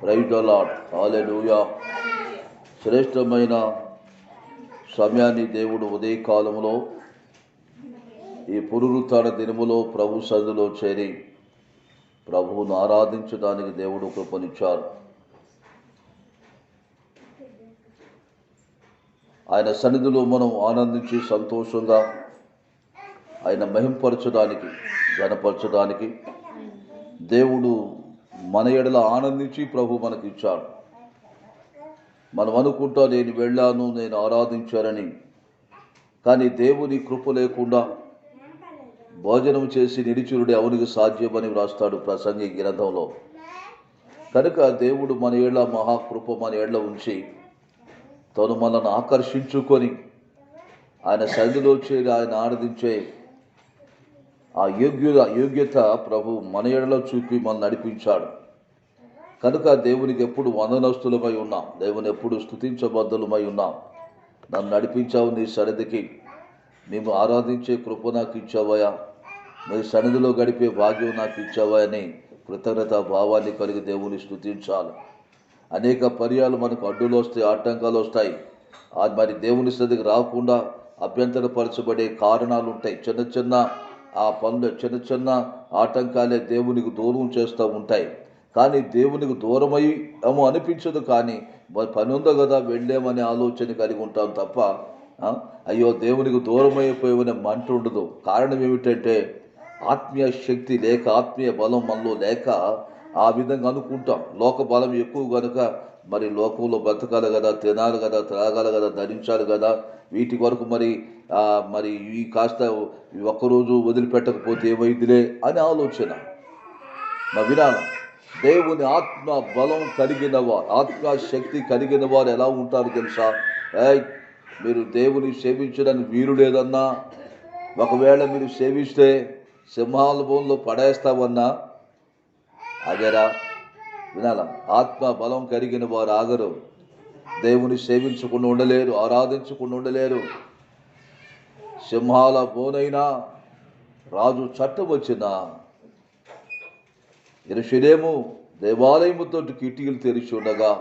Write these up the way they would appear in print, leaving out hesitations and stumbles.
Praise the lord. హల్లెలూయా. శ్రేష్టమైన సమయాన్ని దేవుడు ఉదయకాలంలో ఈ పునరుత్థాన దినములో ప్రభు సన్నిధిలో చేరి ప్రభువును ఆరాధించడానికి దేవుడు కృపనిచ్చారు. ఆయన సన్నిధిలో మనం ఆనందించి సంతోషంగా ఆయన మహింపరచడానికి ఘనపరచడానికి దేవుడు మన ఎడల ఆనందించి ప్రభు మనకి ఇచ్చాడు. మనం అనుకుంటా నేను వెళ్ళాను, నేను ఆరాధించానని, కానీ దేవుని కృప లేకుండా భోజనం చేసి నిడిచురుడే అవునికి సాధ్యమని వ్రాస్తాడు ప్రసంగి గ్రంథంలో. కనుక దేవుడు మన ఏళ్ళ మహాకృప మన ఏళ్ళ ఉంచి తను మనల్ని ఆకర్షించుకొని ఆయన సన్నిధిలో చేరి ఆయన ఆరాధించే ఆ యోగ్యత ప్రభు మన ఏడలో చూపి మనం నడిపించాడు. కనుక దేవునికి ఎప్పుడు వందనస్తులమై ఉన్నాం, దేవుని ఎప్పుడు స్తుతించబద్ధులమై ఉన్నాం. నన్ను నడిపించావు నీ సన్నిధికి, మేము ఆరాధించే కృప నాకు ఇచ్చావయా, నీ సన్నిధిలో గడిపే భాగ్యం నాకు ఇచ్చావా అని కృతజ్ఞత భావాన్ని కలిగి దేవుని స్తుతించాలి. అనేక పర్యాలు మనకు అడ్డులు వస్తాయి, ఆటంకాలు వస్తాయి. మరి దేవుని సన్నిధికి రాకుండా అభ్యంతరపరచబడే కారణాలు ఉంటాయి. చిన్న చిన్న ఆ పనులు, చిన్న చిన్న ఆటంకాలే దేవునికి దూరం చేస్తూ ఉంటాయి. కానీ దేవునికి దూరమై ఏమో అనిపించదు, కానీ పని ఉందో కదా వెళ్ళామనే ఆలోచన కలిగి ఉంటాం తప్ప అయ్యో దేవునికి దూరమైపోయామనే మంట ఉండదు. కారణం ఏమిటంటే ఆత్మీయ శక్తి లేక, ఆత్మీయ బలం మనలో లేక ఆ విధంగా అనుకుంటాం. లోక బలం ఎక్కువ కనుక మరి లోకంలో బతకాలి కదా, తినాలి కదా, త్రాగాలి కదా, ధరించాలి కదా, వీటి వరకు మరి ఈ కాస్త ఒక్కరోజు వదిలిపెట్టకపోతే ఏమైందిలే అని ఆలోచన. వినాలి, దేవుని ఆత్మ బలం కలిగిన వారు, ఆత్మ శక్తి కలిగిన వారు ఎలా ఉంటారు తెలుసా? మీరు దేవుని సేవించడానికి వీలు లేదన్నా, ఒకవేళ మీరు సేవిస్తే సింహాల భూమిలో పడేస్తామన్నా ఆగరా? వినాల, ఆత్మ బలం కలిగిన వారు ఆగరు. దేవుని సేవించకుండా ఉండలేరు, ఆరాధించకుండా ఉండలేరు. సింహాల బోనైనా రాజు చట్టం వచ్చినా యెరూషలేము దేవాలయముతో కిటికీలు తెరిచి ఉండగా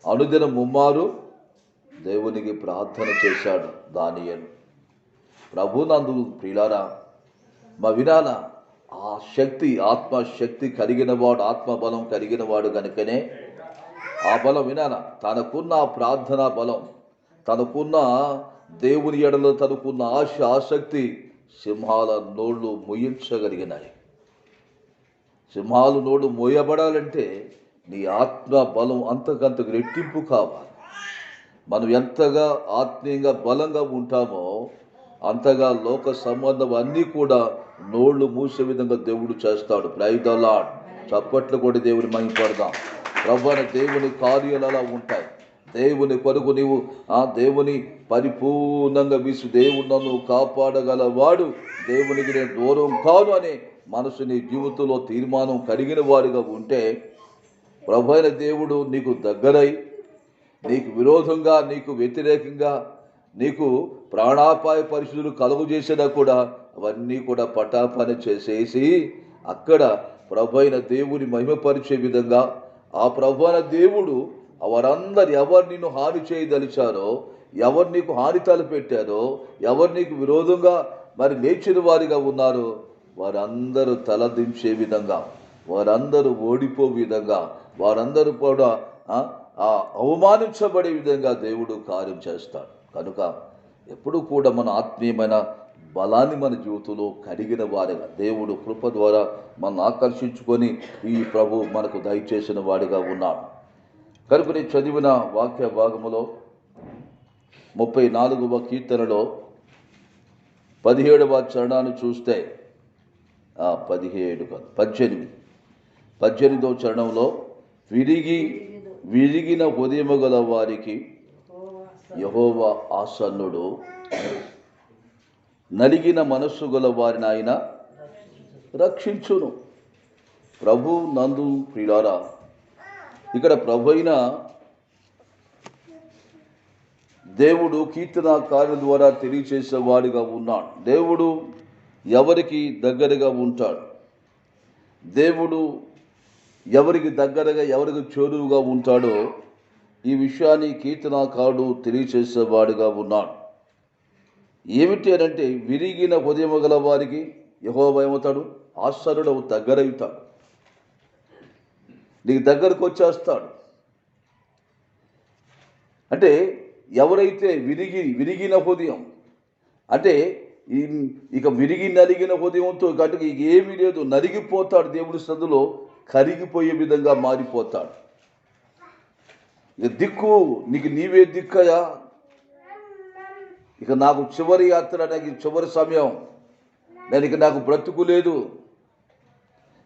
అనుదినం ముమ్మారు దేవునికి ప్రార్థన చేశాడు దానియేలు. ప్రభునందు ప్రియులారా, వినాలా, ఆ శక్తి, ఆత్మశక్తి కలిగిన వాడు, ఆత్మబలం కలిగిన వాడు కనుకనే ఆ బలం వినాల, తనకున్న ప్రార్థనా బలం, తనకున్న దేవుని ఎడలో తనకున్న ఆశ, ఆసక్తి సింహాల నోళ్ళు మోయించగలిగినాయి. సింహాలు నోళ్ళు మోయబడాలంటే నీ ఆత్మ బలం అంతకంతకు రెట్టింపు కావాలి. మనం ఎంతగా ఆత్మీయంగా బలంగా ఉంటామో అంతగా లోక సంబంధం అన్నీ కూడా నోళ్లు మూసే విధంగా దేవుడు చేస్తాడు. Praise the Lord. చప్పట్లు కూడా దేవుని మహిమపడదాం. ప్రభువైన దేవుని కార్యాలు అలా ఉంటాయి. దేవుని కొరకు నీవు దేవుని పరిపూర్ణంగా దేవుడు నన్ను కాపాడగలవాడు, దేవునికి నేను దూరం కాను అనే మనసు నీ జీవితంలో తీర్మానం కలిగిన వాడిగా ఉంటే ప్రభువైన దేవుడు నీకు దగ్గరై నీకు విరోధంగా, నీకు వ్యతిరేకంగా, నీకు ప్రాణాపాయ పరిస్థితులు కలుగు చేసినా కూడా అవన్నీ కూడా పటాపని చేసేసి అక్కడ ప్రభువైన దేవుని మహిమపరిచే విధంగా ఆ ప్రభువైన దేవుడు వారందరు ఎవరు నిన్ను హాని చేయదలిచారో, ఎవరు నీకు హాని తలపెట్టారో, ఎవరు నీకు విరోధంగా మరి లేచిన వారిగా ఉన్నారో వారందరూ తలదించే విధంగా, వారందరూ ఓడిపో విధంగా, వారందరూ కూడా అవమానించబడే విధంగా దేవుడు కార్యం చేస్తాడు. కనుక ఎప్పుడు కూడా మన ఆత్మీయమైన బలాన్ని మన జీవితంలో కలిగిన వారిగా దేవుడు కృప ద్వారా మనం ఆకర్షించుకొని ఈ ప్రభు మనకు దయచేసిన వాడిగా ఉన్నాడు. కనుక నేను చదివిన వాక్య భాగములో 34వ కీర్తనలో 17వ చరణాన్ని చూస్తే 18వ చరణంలో విరిగిన హృదయము గల వారికి యెహోవా ఆసన్నుడు, నలిగిన మనస్సు గల వారిని ఆయన రక్షించును. ప్రభు నందు ప్రియులారా, ఇక్కడ ప్రభు అయిన దేవుడు కీర్తనకారుల ద్వారా తెలియచేసేవాడిగా ఉన్నాడు. దేవుడు ఎవరికి దగ్గరగా ఉంటాడు? దేవుడు ఎవరికి దగ్గరగా ఎవరికి చేరువుగా ఉంటాడో ఈ విషయాన్ని కీర్తనాకారుడు తెలియచేసేవాడుగా ఉన్నాడు. ఏమిటి అనంటే, విరిగిన హృదయము గల వారికి యెహోవా ఏమవుతాడు? ఆశ్చర్యుడు, దగ్గరవుతాడు, నీకు దగ్గరకు వచ్చేస్తాడు. అంటే ఎవరైతే విరిగిన హృదయం అంటే ఇక విరిగి నలిగిన హృదయంతో కనుక ఇక ఏమీ లేదు, నలిగిపోతాడు, దేవుడి సన్నిధిలో కరిగిపోయే విధంగా మారిపోతాడు. ఇక దిక్కు నీకు నీవే దిక్కయా, ఇక నాకు చివరి యాత్ర, నాకు చివరి సమయం, నాకు బ్రతుకు లేదు,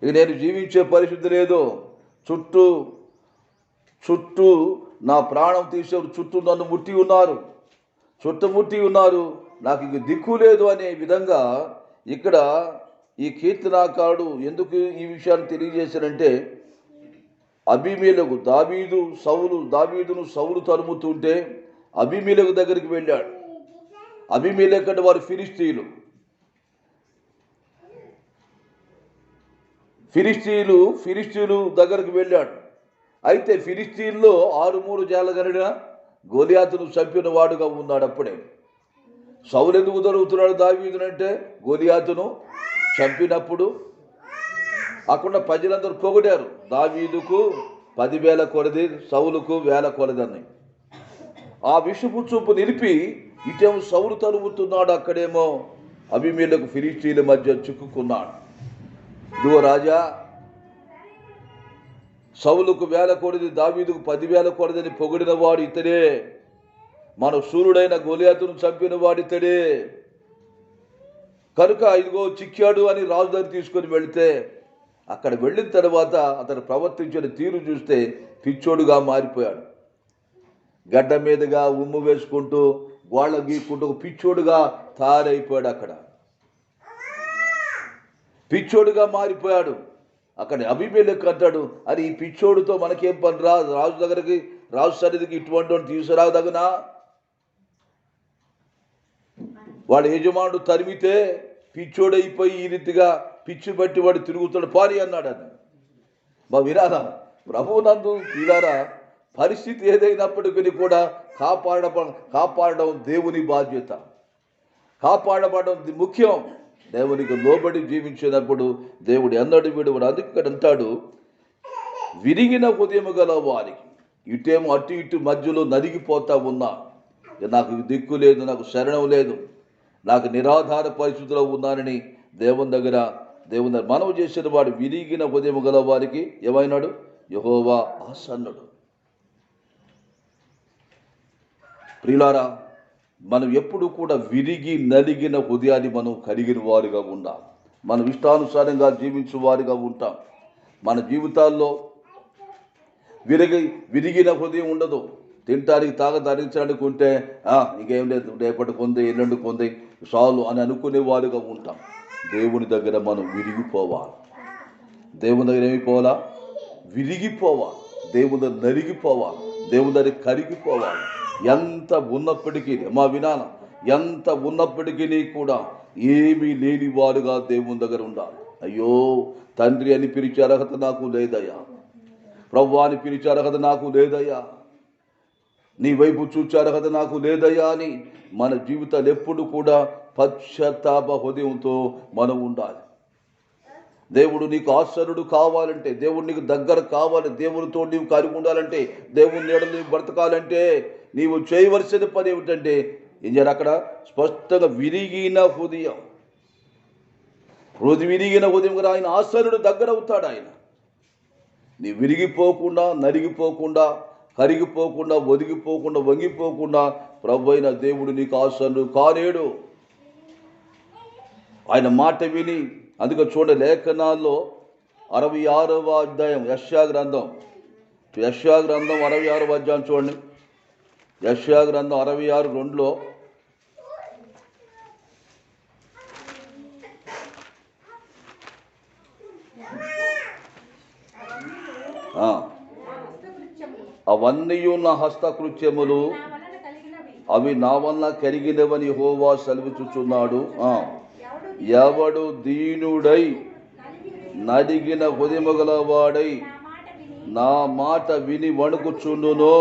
ఇక నేను జీవించే పరిస్థితి లేదు, చుట్టూ నా ప్రాణం తీసేవారు చుట్టూ నన్ను చుట్టుముట్టి ఉన్నారు, నాకు ఇక దిక్కు లేదు అనే విధంగా ఇక్కడ ఈ కీర్తనాకారుడు ఎందుకు ఈ విషయాన్ని తెలియజేశారంటే, అబీమెలెకు దావీదును సౌలు తరుముతుంటే అబీమెలెకు దగ్గరికి వెళ్ళాడు. అబీమెలెకు అంటే వారు ఫిలిష్తీయులు దగ్గరికి వెళ్ళాడు. అయితే ఫిలిష్తీయుల్లో 6 జాలగరిన గోలియాతును చంపిన వాడుగా ఉన్నాడు. అప్పుడే సౌలు ఎందుకు దొరుకుతున్నాడు దావీదునంటే, గోలియాతును చంపినప్పుడు అక్కడ ప్రజలందరూ పొగిడారు, దావీదుకు 10,000 కొలది, సౌలుకు 1,000 కొలదని. ఆ విషపు చూపు నిలిపి ఇటేమో సౌలు తరుముతున్నాడు, అక్కడేమో అబీమెలెకు ఫిలిష్తీయుల మధ్య చిక్కుకున్నాడు. ఇదిగో రాజా, సౌలుకు 1,000 కొలది, దావీదుకు 10,000 కొలదని పొగిడిన వాడు ఇతడే, మన సూర్యుడైన గోలియాతును చంపిన వాడితడే, కనుక ఇదిగో చిక్కాడు అని రాజు దగ్గర తీసుకొని వెళితే, అక్కడ వెళ్ళిన తర్వాత అతను ప్రవర్తించిన తీరు చూస్తే పిచ్చోడుగా మారిపోయాడు. గడ్డ మీదుగా ఉమ్ము వేసుకుంటూ గోళ్ళ గీక్కుంటూ పిచ్చోడుగా తయారైపోయాడు. అక్కడ పిచ్చోడుగా మారిపోయాడు. అక్కడ అబీమెలెకు అంటాడు, అది ఈ పిచ్చోడుతో మనకేం పని, రాజు సన్నిధికి ఇటువంటి తీసుకురాదగునా, వాడు యజమానుడు తరిమితే పిచ్చోడైపోయి ఈ రీతిగా పిచ్చి బట్టి వాడు తిరుగుతాడు, పారి అన్నాడు. అది మా వినారా, ప్రభువునందు వినారా, పరిస్థితి ఏదైనప్పటికీ కూడా కాపాడడం దేవుని బాధ్యత, కాపాడబడడం ముఖ్యం. దేవునికి లోబడి జీవించినప్పుడు దేవుడు ఎన్నడూ విడువడు. అందుకే అంటాడు, విరిగిన హృదయము గల వారికి, ఇటేమో అటు ఇటు మధ్యలో నలిగిపోతా ఉన్నా, నాకు దిక్కు లేదు, నాకు శరణం లేదు, నాకు నిరాధార పరిస్థితిలో ఉన్నానని దేవుని దగ్గర మనవి చేసిన వాడు, విరిగిన హృదయము గల వారికి ఏమైనాడు? యెహోవా ఆసన్నుడు. ప్రియులారా, మనం ఎప్పుడు కూడా విరిగి నలిగిన హృదయాన్ని మనం కలిగిన వారుగా ఉండాలి. మనం ఇష్టానుసారంగా జీవించే వారుగా ఉంటాం. మన జీవితాల్లో విరిగిన హృదయం ఉండదు. తినటానికి ధరించడానికి ఉంటే ఇంకేం లేదు, రేపటి కొంది ఎల్లుండి కొంది చాలు అని అనుకునే వారుగా ఉంటాం. దేవుని దగ్గర మనం విరిగిపోవాలి. దేవుని దగ్గర ఏమైపోవాలా? విరిగిపోవాలి. దేవుని దగ్గర నలిగిపోవాలి. దేవుని దగ్గర కరిగిపోవాలి. ఎంత ఉన్నప్పటికీ మా వినాల, ఎంత ఉన్నప్పటికీ కూడా ఏమీ లేని వారుగా దేవుని దగ్గర ఉండాలి. అయ్యో, తండ్రి అని పిలిచే అర్హత నాకు లేదయ్యా, ప్రభువా అని పిలిచే అర్హత నాకు లేదయ్యా, నీ వైపు చూచే అర్హత నాకు లేదయ్యా అని మన జీవితాలు ఎప్పుడు కూడా పశ్చాత్తాప హృదయంతో మనం ఉండాలి. దేవుడు నీకు ఆశ్చర్యుడు కావాలంటే, దేవుడు నీకు దగ్గర కావాలి, దేవునితో నీవు కలిగి ఉండాలంటే, దేవుని నీడ నీవు బ్రతకాలంటే నీవు చేయవలసిన పని ఏమిటంటే, ఏం చేయాలి? అక్కడ స్పష్టంగా విరిగిన హృదయం కూడా ఆయన ఆశ్చర్యుడు దగ్గర అవుతాడు. ఆయన నీ విరిగిపోకుండా, నలిగిపోకుండా, కరిగిపోకుండా, ఒదిగిపోకుండా, వంగిపోకుండా ప్రభు అయిన దేవుడు నీకు ఆశ్చర్యుడు కాలేడు. ఆయన మాట విని, అందుకే చూడండి, లేఖనాల్లో 66వ అధ్యాయం యెషయా గ్రంథం 66వ అధ్యాయం చూడండి. యెషయా గ్రంథం 66:2లో అవన్నీ నా హస్తకృత్యములు అవి నా వలన కలిగినవని యెహోవా సెలవిచ్చుచున్నాడు. ఎవడు దీనుడై నడిగిన హృదయము గలవాడై నా మాట విని వణుకుచుండును.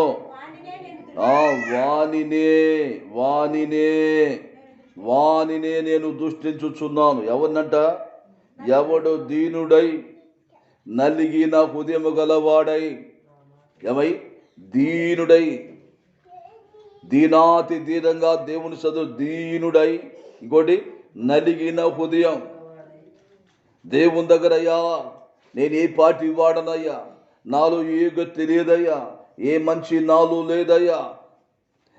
వానినే నేను దృష్టించుచున్నాను. ఎవరినంట? ఎవడు దీనుడై నలిగిన హృదయము గలవాడై, ఏమై దీనుడై, దీనాతి దీనంగా దేవుని చదువు, దీనుడై, ఇంకోటి నలిగిన హృదయం. దేవుని దగ్గర, అయ్యా నేను ఏ పార్టీ వాడనయ్యా, నాలో ఏ గతి లేదయ్యా, ఏ మంచి నాలో లేదయ్యా,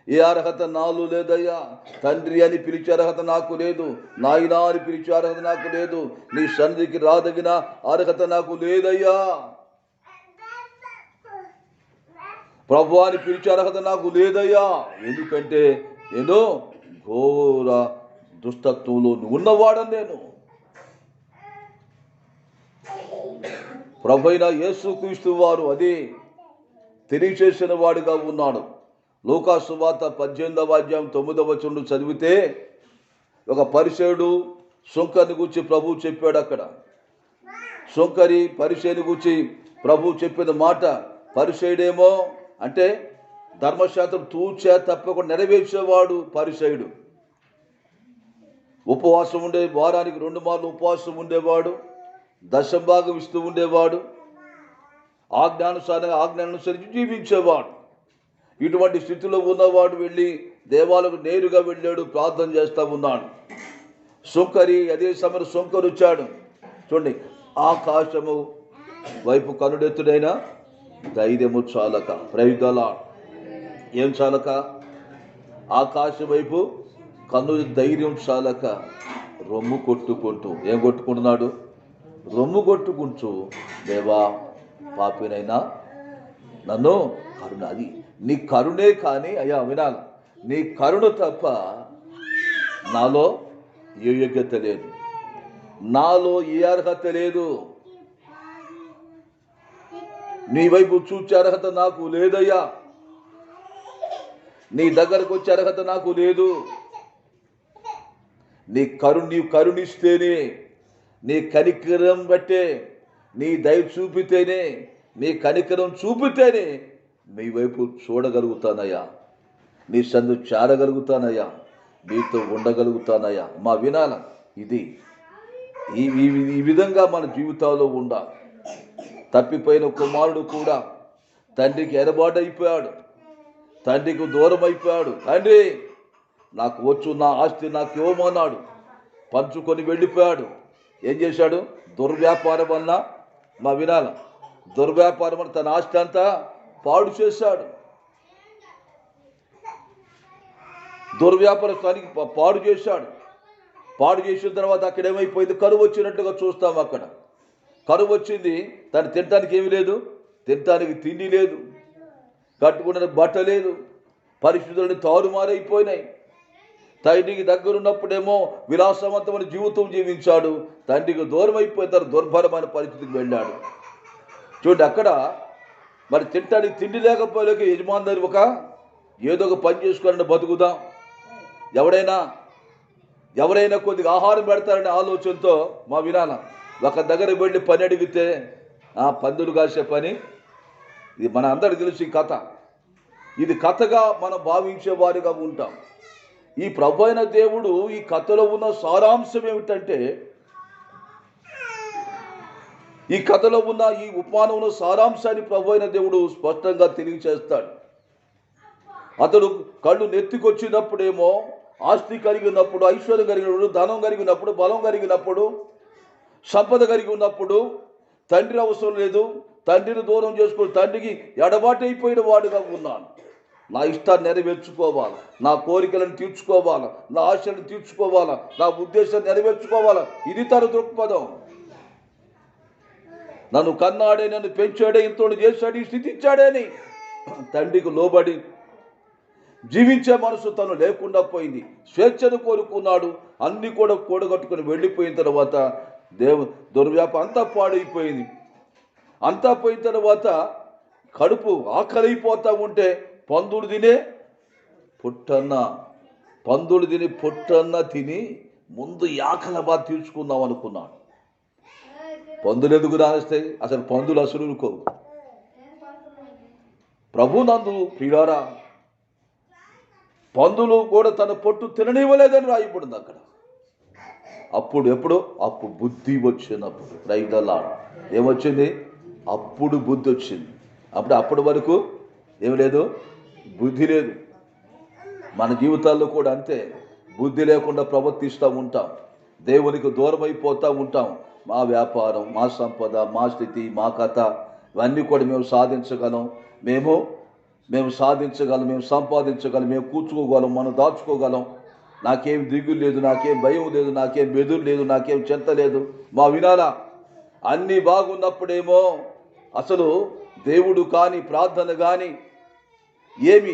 ఏ అర్హత నాలో లేదయ్యా, తండ్రి అని పిలిచే అర్హత నాకు లేదు, నాయనా అని పిలిచే అర్హత నాకు లేదు, నీ సన్నిధికి రాదగిన అర్హత నాకు లేదయ్యా, ప్రభు అని పిలిచే అర్హత నాకు లేదయ్యా. ఎందుకంటే నేను ఘోర దుష్టత్వంలో ఉన్నవాడని నేను. ప్రభువైన యేసుక్రీస్తు వారు అది తెలియచేసిన వాడిగా ఉన్నాడు. లూకా సువార్త 18వ అధ్యాయం 9వ వచనం చదివితే ఒక పరిసయుడు సుంకరిని గురించి ప్రభువు చెప్పాడు. అక్కడ సుంకరి పరిసయుని గురించి ప్రభువు చెప్పిన మాట, పరిసయుడేమో అంటే ధర్మశాస్త్రం తూచే తప్పకుండా నెరవేర్చేవాడు పరిసయుడు. ఉపవాసం ఉండే, వారానికి 2 మార్లు ఉపవాసం ఉండేవాడు, దశభాగం ఇస్తూ ఉండేవాడు, ఆజ్ఞానుసరించి జీవించేవాడు. ఇటువంటి స్థితిలో ఉన్నవాడు వెళ్ళి దేవాలయం నేరుగా వెళ్ళాడు, ప్రార్థన చేస్తూ ఉన్నాడు. సుంకరి అదే సమయం సుంకరు వచ్చాడు. చూడండి, ఆకాశము వైపు కనుడెత్తుడైన ధైర్యము చాలక, ప్రయుగల ఏం చాలక, ఆకాశం వైపు కన్ను ధైర్యం చాలక రొమ్ము కొట్టుకుంటూ, ఏం కొట్టుకుంటున్నాడు? రొమ్ము కొట్టుకుంటూ, దేవా పాపినైనా నన్ను కరుణ, అది నీ కరుణే కానీ అయ్యా వినాలి, నీ కరుణ తప్ప నాలో ఏ యోగ్యత లేదు, నాలో ఏ అర్హత లేదు, నీ వైపు చూచే అర్హత నాకు లేదయ్యా, నీ దగ్గరకు వచ్చే అర్హత నాకు లేదు. నీవు కరుణిస్తేనే, నీ కనికరం బట్టే, నీ దయ చూపితేనే, నీ కనికరం చూపితేనే మీ వైపు చూడగలుగుతానయ్యా, నీ సందు చేరగలుగుతానయ్యా, మీతో ఉండగలుగుతానయ్యా. మా వినాల ఇది ఈ విధంగా మన జీవితాల్లో ఉండాలి. తప్పిపోయిన కుమారుడు కూడా తండ్రికి ఎరబాటు అయిపోయాడు, తండ్రికి దూరం అయిపోయాడు. తండ్రి నాకు వచ్చు, నా ఆస్తి నాకు ఇవ్వమన్నాడు, పంచుకొని వెళ్ళిపోయాడు. ఏం చేశాడు? దుర్వ్యాపారం వల్ల, మా వినాల, దుర్వ్యాపారం వల్ల తన ఆస్తి అంతా పాడు చేశాడు. దుర్వ్యాపారానికి పాడు చేశాడు. పాడు చేసిన తర్వాత అక్కడ ఏమైపోయింది? కరువు వచ్చినట్టుగా చూస్తాం. అక్కడ కరువు వచ్చింది, తను తినటానికి ఏమీ లేదు, తినటానికి తిండి లేదు, కట్టుకున్న బట్ట లేదు, పరిస్థితులని తారుమారైపోయినాయి. తండ్రికి దగ్గరున్నప్పుడేమో విలాసవంతమైన జీవితం జీవించాడు, తండ్రికి దూరం అయిపోయిన తర్వాత దుర్భరమైన పరిస్థితికి వెళ్ళాడు. చూడండి, అక్కడ మరి తినటానికి తిండి లేకపోలేక యజమాని దగ్గర ఏదో ఒక పని చేసుకోవాలని బతుకుదాం, ఎవరైనా కొద్దిగా ఆహారం పెడతారనే ఆలోచనతో, మా వినాల, ఒక దగ్గర వెళ్ళి పని అడిగితే పందులు కాసే పని. ఇది మన అందరికి తెలిసి కథ. ఇది కథగా మనం భావించే వారిగా ఉంటాం. ఈ ప్రభు అయిన దేవుడు ఈ కథలో ఉన్న సారాంశం ఏమిటంటే, ఈ కథలో ఉన్న ఈ ఉపమానంలో సారాంశాన్ని ప్రభు అయిన దేవుడు స్పష్టంగా తెలియచేస్తాడు. అతడు కళ్ళు నెత్తికొచ్చినప్పుడేమో ఆస్తి కలిగినప్పుడు, ఐశ్వర్యం కలిగినప్పుడు, ధనం కలిగినప్పుడు, బలం కలిగినప్పుడు, సంపద కలిగి ఉన్నప్పుడు తండ్రి అవసరం లేదు, తండ్రిని దూరం చేసుకుని తండ్రికి ఎడబాటు అయిపోయిన వాడుగా ఉన్నాను. నా ఇష్టాన్ని నెరవేర్చుకోవాలా, నా కోరికలను తీర్చుకోవాలా, నా ఆశలను తీర్చుకోవాలా, నా ఉద్దేశాన్ని నెరవేర్చుకోవాలా, ఇది తన దృక్పథం. నన్ను కన్నాడే, నన్ను పెంచాడే, ఇంతోడు చేశాడు, ఈ స్థితి ఇచ్చాడని తండ్రికి లోబడి జీవించే మనసు తను లేకుండా పోయింది. స్వేచ్ఛను కోరుకున్నాడు, అన్ని కూడా కూడగట్టుకుని వెళ్ళిపోయిన తర్వాత దుర్వ్యాపారం అంతా పాడైపోయింది. అంతా పోయిన తర్వాత కడుపు ఆకలైపోతూ ఉంటే పందులు తిని పొట్టన్న తిని ముందు ఆకలి బాధ తీర్చుకుందాం అనుకున్నాడు. పందులు ఎందుకు రానిస్తాయి? అసలు పందులు అసలు ఊరుకోవు. ప్రభునందు ప్రియులారా, పందులు కూడా తన పొట్టు తిననివ్వలేదని రాయబడింది అక్కడ. అప్పుడు బుద్ధి వచ్చినప్పుడు రైతల్లా ఏమొచ్చింది? అప్పుడు బుద్ధి వచ్చింది. అప్పటి వరకు ఏమి లేదు, బుద్ధి లేదు. మన జీవితాల్లో కూడా అంతే, బుద్ధి లేకుండా ప్రవర్తిస్తూ ఉంటాం, దేవునికి దూరం అయిపోతూ ఉంటాం. మా వ్యాపారం, మా సంపద, మా స్థితి, మా కథ ఇవన్నీ కూడా మేము సాధించగలం, మేము సాధించగలం, మేము సంపాదించగలం, మేము కూర్చుకోగలం, మనం దాచుకోగలం. నాకేం దిగులు లేదు, నాకేం భయం లేదు, నాకేం బెదురు లేదు, నాకేం చింత లేదు. మా వినాలా, అన్నీ బాగున్నప్పుడేమో అసలు దేవుడు కానీ ప్రార్థన కానీ ఏమి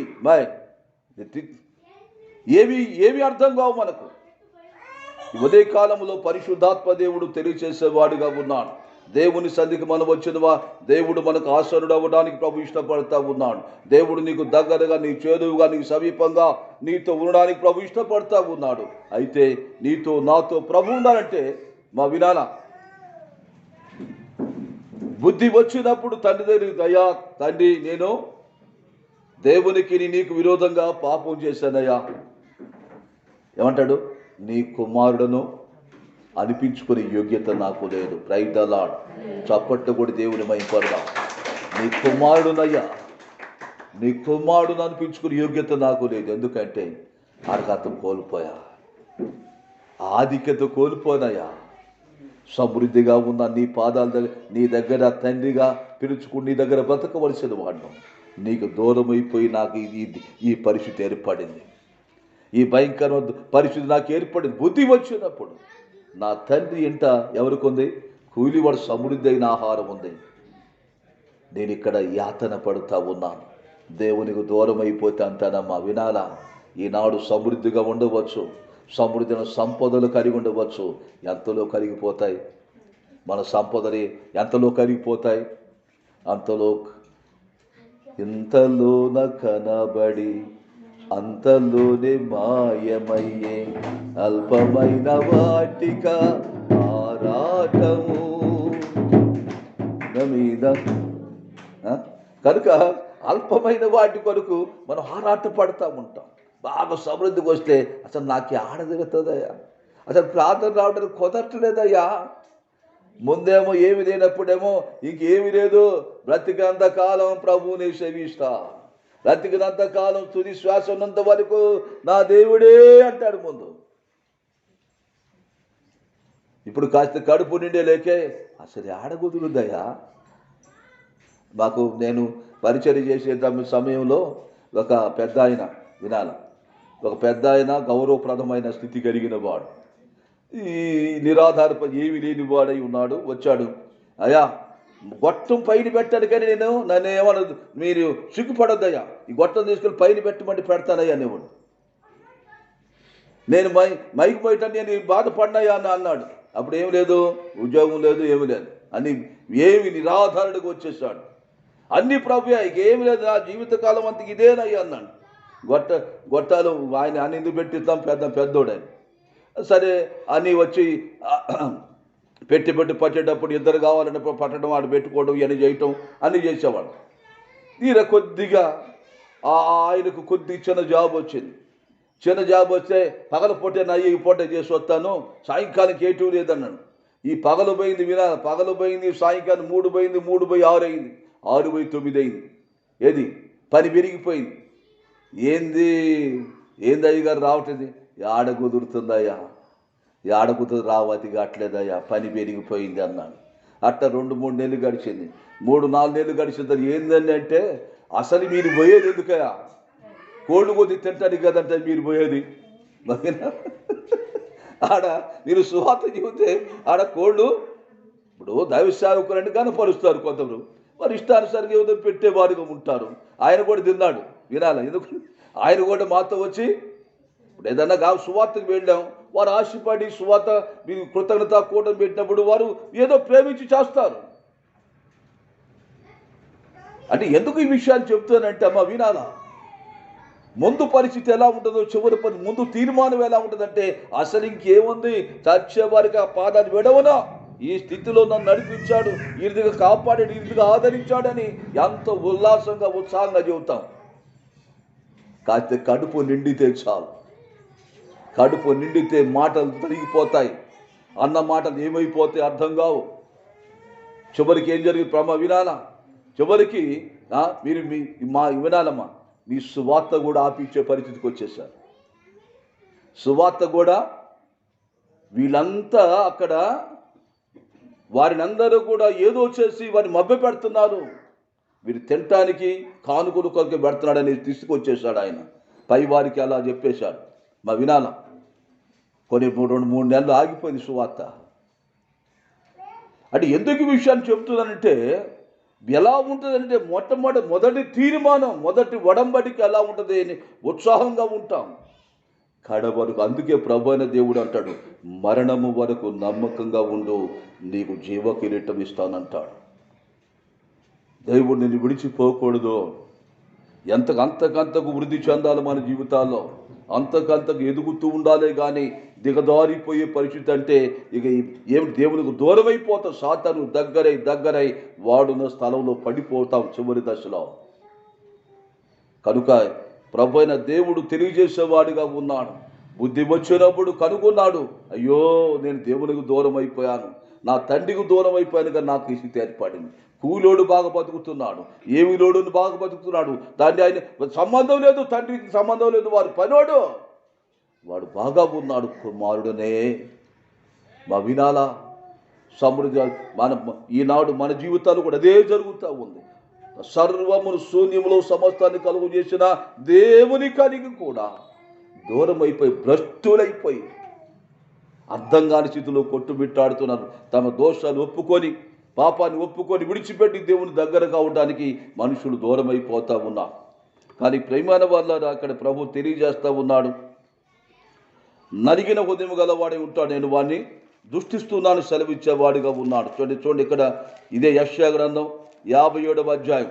అర్థం కావు మనకు. ఉదయ కాలంలో పరిశుద్ధాత్మ దేవుడు తెలియచేసేవాడుగా ఉన్నాడు. దేవుని సన్నిధికి మనం వచ్చినవా, దేవుడు మనకు ఆసనుడు అవ్వడానికి ప్రభు ఇష్టపడతా ఉన్నాడు. దేవుడు నీకు దగ్గరగా, నీ చేదువుగా, నీకు సమీపంగా నీతో ఉండడానికి ప్రభు ఇష్టపడతా ఉన్నాడు. అయితే నీతో నాతో ప్రభు ఉండాలంటే మా వినాలా, బుద్ధి వచ్చినప్పుడు తండ్రి దగ్గరికి, అయ్యా తండ్రి, నేను దేవునికి నీకు విరోధంగా పాపం చేశానయ్యా. ఏమంటాడు? నీ కుమారుడును అనిపించుకునే యోగ్యత నాకు లేదు. Praise the Lord. చప్పట్లు కూడా దేవుని మహిమపడదాం. నీ కుమారుడునయ్యా, నీ కుమారుడును అనిపించుకునే యోగ్యత నాకు లేదు. ఎందుకంటే అర్హత కోల్పోయా, ఆధిక్యత కోల్పోనయ్యా. సమృద్ధిగా ఉన్న నీ పాదాల దగ్గర, నీ దగ్గర తండ్రిగా పిలుచుకుని నీ దగ్గర బ్రతకవలసిన వాడిను. నీకు దూరం అయిపోయి నాకు ఈ పరిస్థితి ఏర్పడింది, ఈ భయంకర పరిస్థితి నాకు ఏర్పడింది. బుద్ధి వచ్చినప్పుడు నా తండ్రి ఇంట ఎవరికి ఉంది? కూలివాడు సమృద్ధి అయిన ఆహారం ఉంది. నేను ఇక్కడ యాతన పడుతూ ఉన్నాను, దేవునికి దూరం అయిపోతే అంటానమ్మా. వినాలా, ఈనాడు సమృద్ధిగా ఉండవచ్చు, సమృద్ధిని సంపదలు కలిగి ఉండవచ్చు. ఎంతలో కరిగిపోతాయి మన సంపదలు, ఎంతలో కరిగిపోతాయి? ఇంతలోన కనబడి అంతలోనే మాయమయ్యే అల్పమైన వాటిక ఆరాటము మీద. కనుక అల్పమైన వాటి కొరకు మనం ఆరాట పడుతూ ఉంటాం. బాగా సమృద్ధికి వస్తే అసలు నాకు ఆడదిగుతుందయ్యా, అసలు ప్రార్థన రావడానికి కుదరట్లేదయ్యా. ముందేమో ఏమి లేనప్పుడేమో ఇంకేమి లేదు, బ్రతికినంత కాలం ప్రభువుని సేవిస్తా, బ్రతికినంత కాలం తుది శ్వాస ఉన్నంత వరకు నా దేవుడే అంటాడు ముందు. ఇప్పుడు కాస్త కడుపు నిండే లేకే అసలు ఆడగుదురుదయ్యా. నేను పరిచర్య చేసే సమయంలో ఒక పెద్ద ఆయన, వినాల, ఒక పెద్ద ఆయన గౌరవప్రదమైన స్థితి కలిగిన వాడు, ఈ నిరాధారప ఏమి లేని వాడై ఉన్నాడు. వచ్చాడు, అయ్యా గొట్టం పైన పెట్టాడు కానీ నన్ను ఏమన్నది, మీరు సిగ్గుపడొద్దయ్యా, ఈ గొట్టం తీసుకొని పైన పెట్టమంటే పెడతానయ్యా అనేవాడు. నేను మైకి పోయటాన్ని నేను బాధపడినాయా అని అన్నాడు. అప్పుడు ఏమి లేదు, ఉద్యోగం లేదు, ఏమి లేదు, అని ఏమి నిరాధారుడికి వచ్చేసాడు. అన్ని ప్రభుయా, ఇక ఏమి లేదు, నా జీవితకాలం అంతకు ఇదేనయ్యా అన్నాడు. గొట్టాలు ఆయన అని ఎందుకు పెట్టిస్తాం, పెద్దోడని. సరే అని వచ్చి పెట్టి పట్టేటప్పుడు ఇద్దరు కావాలంటే పట్టడం, ఆడు పెట్టుకోవడం, ఇవన్నీ చేయటం అన్నీ చేసేవాడు. తీర కొద్దిగా ఆయనకు చిన్న జాబ్ వచ్చింది. చిన్న జాబ్ వస్తే పగల పూటే నా ఈ పూట చేసి వస్తాను, సాయంకాలానికి ఏటూ లేదన్నాడు. ఈ పగలు పోయింది, పగలు పోయింది, సాయంకాలం 3 పోయింది, 3 పోయి 6 అయింది, 6 పోయి 9 అయింది. ఏది పని పెరిగిపోయింది. ఏంది అయ్యగారు రావట్లేదు, ఆడ కుదురుతుందయ్యా, ఆడ కుదురు రావతి కావట్లేదయ్యా, పని పెరిగిపోయింది అన్నాడు. అట్ట 2-3 నెలలు గడిచింది. 3-4 నెలలు గడిచిన తర్వాత ఏందని అంటే, అసలు మీరు పోయేది ఎందుకయ్యా, కోళ్ళు కొద్ది తింటానికి కదంటే మీరు పోయేది. ఆడ మీరు సువార్త చెబితే ఆడ కోళ్ళు, ఇప్పుడు దైవ సేవకులని కనపరుస్తారు కొందరు, వారు ఇష్టానుసారంగా ఏదో పెట్టేవారుగా ఉంటారు. ఆయన కూడా తిన్నాడు, వినాలి. ఎందుకు ఆయన కూడా మాతో వచ్చి, ఇప్పుడు ఏదన్నా సువార్తకు వెళ్ళాం, వారు ఆశపడి సువార్త మీరు కృతజ్ఞత కూటమి పెట్టినప్పుడు వారు ఏదో ప్రేమించి చేస్తారు. అంటే ఎందుకు ఈ విషయాలు చెప్తానంటే అమ్మా, వినాలా, ముందు పరిస్థితి ఎలా ఉంటుందో, చివరి ముందు తీర్మానం ఎలా ఉంటుందంటే, అసలు ఇంకేముంది, చచ్చేవారికి ఆ పాదాన్ని విడవనా, ఈ స్థితిలో నన్ను నడిపించాడు, ఈ రీతిగా కాపాడాడు, ఈ రీతిగా ఆదరించాడని ఎంతో ఉల్లాసంగా ఉత్సాహంగా చెబుతాం. కాకపోతే కడుపు నిండితే చాలు. కడుపు నిండితే మాటలు తరిగిపోతాయి. అన్న మాటలు ఏమైపోతాయి అర్థం కావు. చివరికి ఏం జరిగింది వినాలా? చివరికి మీరు వినాలమ్మా, మీ సువార్త కూడా ఆపించే పరిస్థితికి వచ్చేసారు. సువార్త కూడా వీళ్ళంతా అక్కడ వారిని అందరూ కూడా ఏదో చేసి వారిని మభ్య పెడుతున్నారు. వీరు తినటానికి కానుకలు కొరకు పెడుతున్నాడు అనేది తీసుకొచ్చేసాడు ఆయన. పై వారికి అలా చెప్పేశాడు. వినాల కొన్ని 2-3 నెలలు ఆగిపోయింది సువార్త. అంటే ఎందుకు ఈ విషయాన్ని చెప్తున్నానంటే, ఎలా ఉంటుందంటే మొదటి తీర్మానం, మొదటి ఒడంబడికి ఎలా ఉంటుంది అని ఉత్సాహంగా ఉంటాం. కడవరకు అందుకే ప్రభు అయిన దేవుడు అంటాడు, మరణము వరకు నమ్మకంగా ఉండు, నీకు జీవ కిరీటం ఇస్తానంటాడు. దేవుడు నిన్ను విడిచిపోకూడదు. అంతకంతకు వృద్ధి చెందాలి మన జీవితాల్లో, అంతకంతకు ఎదుగుతూ ఉండాలే కానీ దిగదారిపోయే పరిస్థితి అంటే ఇక ఏమిటి, దేవునికి దూరం అయిపోతాం. సాతాను దగ్గరై వాడున్న స్థలంలో పడిపోతాం చివరి దశలో. కనుక ప్రభు అయిన దేవుడు తెలియజేసేవాడిగా ఉన్నాడు. బుద్ధి వచ్చినప్పుడు కనుగొన్నాడు, అయ్యో నేను దేవునికి దూరం అయిపోయాను, నా తండ్రికి దూరం అయిపోయాను, కానీ నాకు ఈ స్థితి ఏర్పడింది. కూలోడు బాగా బతుకుతున్నాడు, ఏమి లోడుని బాగా బతుకుతున్నాడు, దాన్ని ఆయన సంబంధం లేదు, తండ్రికి సంబంధం లేదు, వాడు పనోడు, వాడు బాగా ఉన్నాడు. కుమారుడనే వినాలా? సమృద్ధి ఈనాడు మన జీవితాలు కూడా అదే జరుగుతూ ఉంది. సర్వమును శూన్యములో సమస్తాన్ని కలుగు చేసిన దేవుని కలిగి కూడా దూరం అయిపోయి భ్రష్టులైపోయి అర్థం కాని స్థితిలో కొట్టుమిట్టాడుతున్నారు. తమ దోషాలు ఒప్పుకొని, పాపాన్ని ఒప్పుకొని విడిచిపెట్టి దేవుని దగ్గర కావడానికి మనుషులు దూరం అయిపోతూ ఉన్నారు. కానీ ప్రేమైన వాళ్ళ అక్కడ ప్రభు తెలియజేస్తూ ఉన్నాడు, నలిగిన హృదయం గలవాడే ఉంటాడు, నేను వాడిని దృష్టిస్తున్నాను సెలవిచ్చేవాడిగా ఉన్నాడు. చూడండి ఇక్కడ ఇదే యెషయా గ్రంథం 57వ అధ్యాయం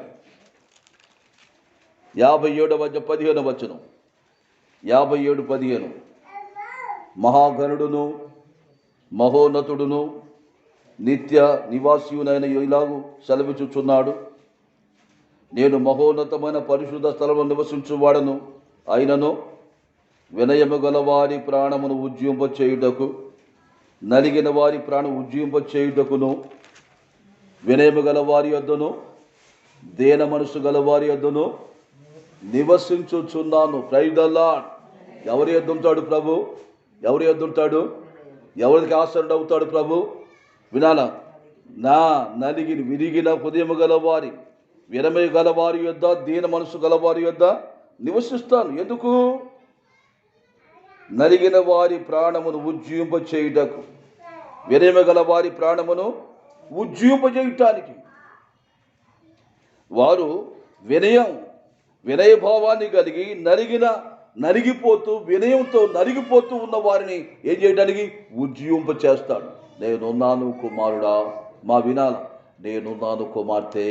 15వ వచనం. 57:15 మహాగణుడును మహోన్నతుడును నిత్య నివాసియునైన ఇలాగు సెలవిచ్చుచున్నాడు, నేను మహోన్నతమైన పరిశుద్ధ స్థలంలో నివసించువాడను, అయినను వినయము గల వారి ప్రాణమును ఉజ్జింపచేయుటకు, నలిగిన వారి ప్రాణం ఉజ్జింపచేయుటకును, వినయము గల వారి యొద్దను దేన మనసు గల వారి యొద్దను నివసించుచున్నాను. Praise the Lord. ఎవరి యొద్ద ఉంటాడు ప్రభు? ఎవరి యొద్ద ఉంటాడు? ఎవరికి ఆశ్రయుడు అవుతాడు ప్రభు? వినాలా? నా విరిగిన హృదయము గలవారి, వినమే గలవారి యొద్ద, దీన మనసు గలవారి యొద్ద నివసిస్తాను. ఎందుకు? నలిగిన వారి ప్రాణమును ఉజ్జింపచేయుటకు, వినయము గల వారి ప్రాణమును ఉజ్జింపచేయటానికి. వారు వినయభావాన్ని కలిగి నలిగిపోతూ వినయంతో నలిగిపోతూ ఉన్న వారిని ఏం చేయడానికి? ఉజ్జింప చేస్తాడు. నేనున్నాను కుమారుడా, వినాల, నేనున్నాను కుమార్తె,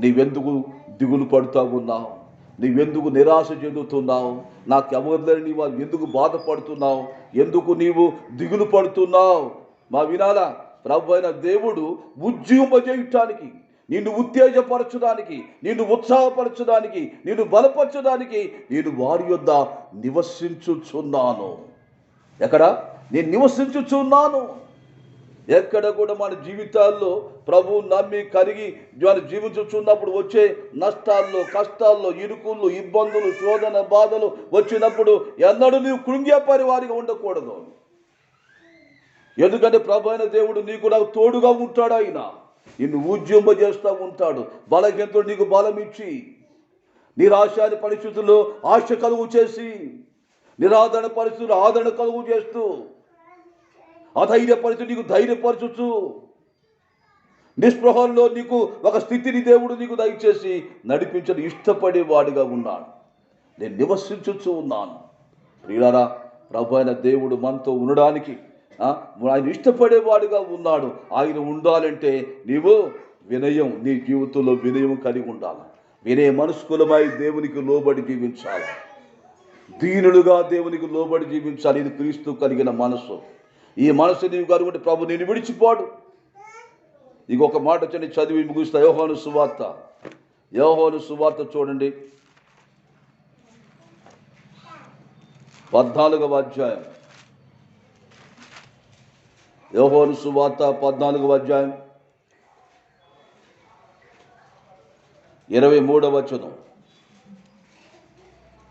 నీవెందుకు దిగులు పడుతూ ఉన్నావు? నీవెందుకు నిరాశ చెందుతున్నావు? నాకెవరిని నీవు ఎందుకు బాధపడుతున్నావు? ఎందుకు నీవు దిగులు పడుతున్నావు? వినాల, ప్రభు అయిన దేవుడు ఉజ్జింపజేయటానికి, నిన్ను ఉత్తేజపరచడానికి, నిన్ను ఉత్సాహపరచడానికి, నిన్ను బలపరచడానికి నేను వారి యొద్ద నివసించుచున్నాను. ఎక్కడ? నేను నివసించుచున్నాను. ఎక్కడ కూడా మన జీవితాల్లో ప్రభు నమ్మి కరిగి జీవించుచున్నప్పుడు వచ్చే నష్టాల్లో, కష్టాల్లో, ఇరుకుల్లో, ఇబ్బందులు, శోధన, బాధలు వచ్చినప్పుడు ఎన్నడూ నీవు కృంగిపోయే వారిగా ఉండకూడదు. ఎందుకంటే ప్రభు అయిన దేవుడు నీకు నాకు తోడుగా ఉంటాడు. ఆయన నిన్ను ఉజ్జింపజేస్తూ ఉంటాడు. బలహీనతలు నీకు బలం ఇచ్చి, నిరాశాని పరిస్థితుల్లో ఆశ కలుగు చేసి, నిరాదరణ పరిస్థితుల్లో ఆదరణ కలుగు చేస్తూ, అధైర్య పరిస్థితి నీకు ధైర్యపరచుచు, నిస్పృహంలో నీకు ఒక స్థితిని దేవుడు నీకు దయచేసి నడిపించని ఇష్టపడేవాడిగా ఉన్నాడు. నేను నివసించుచు ఉన్నాను. ప్రియులారా, ప్రభు అయిన దేవుడు మనతో ఉండడానికి ఆయన ఇష్టపడేవాడిగా ఉన్నాడు. ఆయన ఉండాలంటే నీవు వినయం, నీ జీవితంలో వినయం కలిగి ఉండాలి. వినయ మనస్కులమై దేవునికి లోబడి జీవించాలి. దీనులుగా దేవునికి లోబడి జీవించాలి. ఇది క్రీస్తు కలిగిన మనసు. ఈ మనసు నీవు కనుగొంటే ప్రభు నిన్ను విడిచిపోడు. ఇంకొక మాట వచ్చి చదివి ముగిస్తా. యోహాను సువార్త చూడండి, 14వ అధ్యాయం. యోహాను సువార్త 14వ అధ్యాయం 23వ వచనం.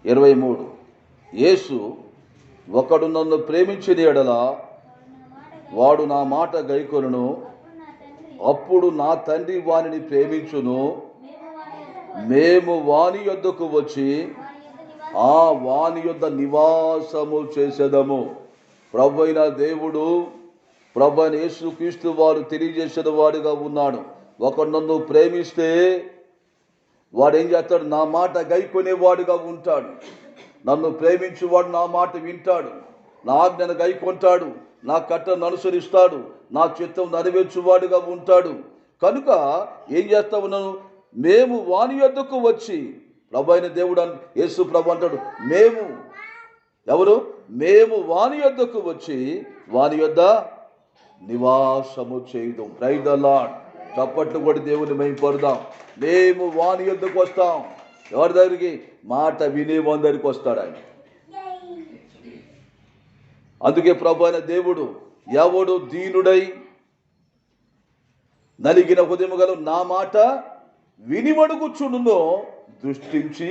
23. యేసు, ఒకడు నన్ను ప్రేమించిన యెడల వాడు నా మాట గైకొనును, అప్పుడు నా తండ్రి వానిని ప్రేమించును, మేము వాని యొద్దకు వచ్చి ఆ వాని యొద్ద నివాసము చేసేదము. ప్రభు అయిన దేవుడు, ప్రభు అయిన యేసుక్రీస్తు వారు తెలియజేసిన వాడుగా ఉన్నాడు. ఒకడు నన్ను ప్రేమిస్తే వాడు ఏం చేస్తాడు? నా మాట గైకొనేవాడుగా ఉంటాడు. నన్ను ప్రేమించేవాడు నా మాట వింటాడు, నా ఆజ్ఞను గైకొంటాడు, నా కట్టను అనుసరిస్తాడు, నా చిత్తం నెరవేర్చువాడుగా ఉంటాడు. కనుక ఏం చేస్తా ఉన్నాను? మేము వాని యొద్దకు వచ్చి, ప్రభు అయిన దేవుడు యేసు ప్రభు అంటాడు, మేము వాని యొద్దకు వచ్చి వాని యొద్ద నివాసము చేయుదాం. Praise the Lord. చప్పట్లు కొట్టి దేవుని మహిమపరుదాం. మేము వాని యొద్దకు వస్తాం. ఎవరి దగ్గరికి? మాట వినేవాని దగ్గరికి వస్తాడు ఆయన. అందుకే ప్రభు అయిన దేవుడు, ఎవడు దీనుడై నలిగిన హృదయము గల నా మాట వినివడుగుచుండునో దృష్టించి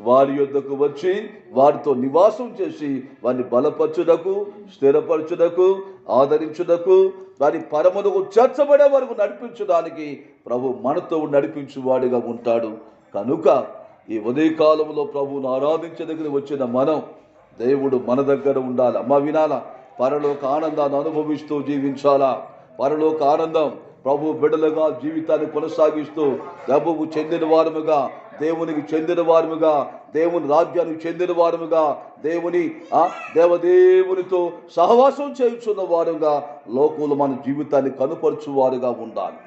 వారి యొద్దకు వచ్చి వారితో నివాసం చేసి వారిని బలపరచుటకు, స్థిరపరచుటకు, ఆదరించుటకు, వారి పరమునకు చేర్చబడే వరకు నడిపించడానికి ప్రభు మనతో నడిపించువాడిగా ఉంటాడు. కనుక ఈ ఉదయకాలంలో ప్రభువును ఆరాధించే దగ్గర వచ్చిన మనం, దేవుడు మన దగ్గర ఉండాలి. అమ్మ వినాలా? పరలోక ఆనందాన్ని అనుభవిస్తూ జీవించాలా? పరలోక ఆనందం ప్రభు బిడ్డలుగా జీవితాన్ని కొనసాగిస్తూ ప్రభువు చెందిన వారముగా, దేవునికి చెందిన వారముగా, దేవుని రాజ్యానికి చెందిన వారముగా, దేవదేవునితో సహవాసం చేయుచున్న వారుగా లోకంలో మన జీవితాన్ని కనుపరచువారుగా ఉండాలి.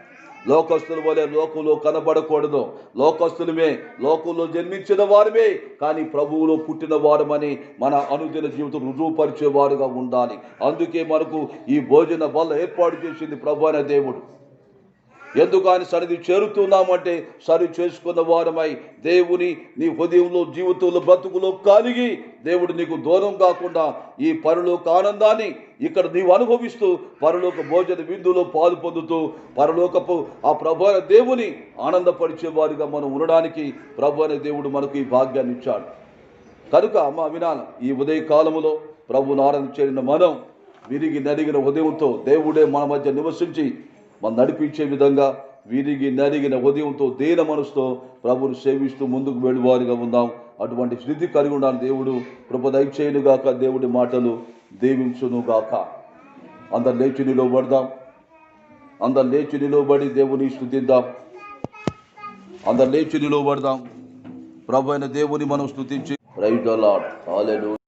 లోకస్తుల వలె లోకంలో కనబడకూడదు. లోకస్తులమే, లోకంలో జన్మించిన వారమే, కానీ ప్రభువులో పుట్టిన వారమని మన అనుదిన జీవితం రుజువుపరిచేవారుగా ఉండాలి. అందుకే మనకు ఈ భోజన బల్ల ఏర్పాటు చేసింది ప్రభు అయిన దేవుడు. ఎందుకు ఆయన సన్నిధి చేరుతున్నామంటే సరి చేసుకున్న వారమై దేవుని నీ హృదయంలో, జీవితంలో, బ్రతుకులో కలిగి దేవుడు నీకు దూరం కాకుండా ఈ పరలోక ఆనందాన్ని ఇక్కడ నీవు అనుభవిస్తూ పరలోక భోజన విందులో పాలు పొందుతూ పరలోకపు ఆ ప్రభు అయిన దేవుని ఆనందపరిచేవారుగా మనం ఉండడానికి ప్రభు అయిన దేవుడు మనకు ఈ భాగ్యాన్ని ఇచ్చాడు. కనుక అమ్మ వినాల, ఈ ఉదయ కాలములో ప్రభువును ఆరాధించిన మనం విరిగి నలిగిన హృదయంతో దేవుడే మన మధ్య నివసించి మనం నడిపించే విధంగా విరిగి నలిగిన ఉదయంతో, దీన మనసుతో ప్రభువును సేవిస్తూ ముందుకు వెళ్ళేవారుగా ఉందాం. అటువంటి స్థితి కలిగి ఉండాలని దేవుడు కృప దయచేయునుగాక. దేవుడి మాటలు దీవించునుగాక. అందరు లేచి నిలబడదాం. అందరు లేచి నిలబడి దేవుని స్తుతిద్దాం. అందరు లేచి నిలబడదాం. ప్రభు అయిన దేవుని మనం స్తుతించి ప్రైజ్ ద లార్డ్. హల్లెలూయా.